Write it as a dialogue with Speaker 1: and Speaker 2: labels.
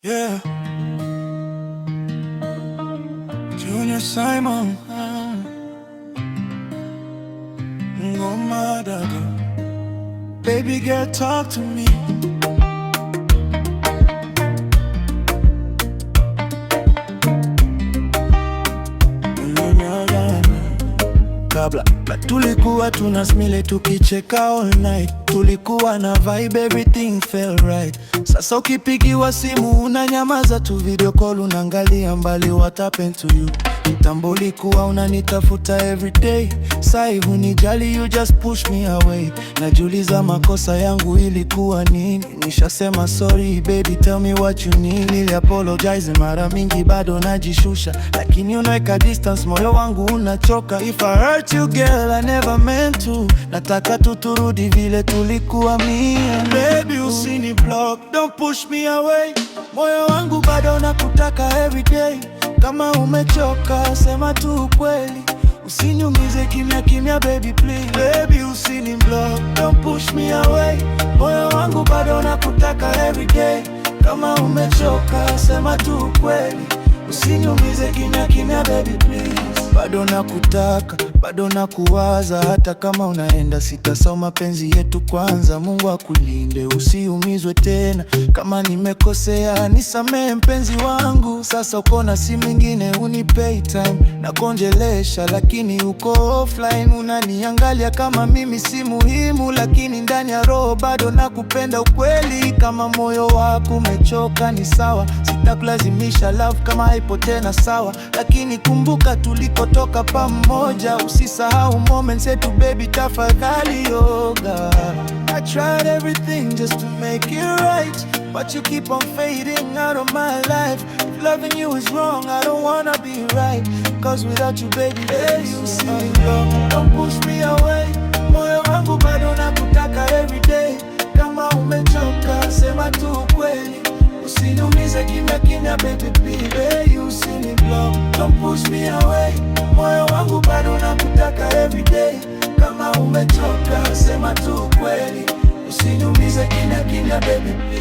Speaker 1: Yeah, Junior Simon, Ngoma Dada. Baby girl, talk to me. Kabla tulikuwa tunasmile tukicheka all night, tulikuwa na vibe, everything felt right. Sasa ukipigiwa simu unanyamaza tu, video call unaangalia mbali, what happened to you? Kitambo ulikuwa unanitafuta everyday, sasa hivi unijali, you just push me away. Najiuliza makosa yangu ilikuwa nini? Nishasema sorry baby, tell me what you need. Nili apologize mara mingi, bado najishusha, lakini unaweka distance, moyo wangu unachoka. If I hurt you girl, I never meant to. Nataka turudi vile tulikuwa mia. Baby usini block, don't push me away. Moyo wangu bado nakutaka everyday. Kama umechoka sema tu ukweli, usiniumize kimya kimya baby please. Baby usini block, don't push me away. Moyo wangu bado nakutaka everyday. Kama umechoka sema tu ukweli, usiniumize kimya kimya baby please. Bado nakutaka, bado nakuwaza, hata kama unaenda sitasahau mapenzi yetu kwanza. Mungu akulinde usiumizwe tena, kama nimekosea nisamehe mpenzi wangu. Sasa uko na simu ingine unipay time, nakonjelesha lakini uko offline. Unaniangalia kama mimi si muhimu, lakini ndani ya roho bado nakupenda ukweli. Kama moyo wako umechoka ni sawa, sitakulazimisha love kama haipo tena sawa, lakini kumbuka tulikotoka pamoja. Usisahau moments yetu baby, tafadhali yoga. I tried everything just to make it right, but you keep on fading out of my life. If loving you is wrong, I don't wanna be right, cause without you baby, you see me go. Don't push me away. Moyo wangu bado nakutaka everyday. Kama umechoka sema tu ukweli, usiniumize kimya kimya baby please. You see me blow, don't push me away. Moyo wangu bado nakutaka everyday. Kama umechoka sema tu ukweli, usiniumize kimya kimya baby please.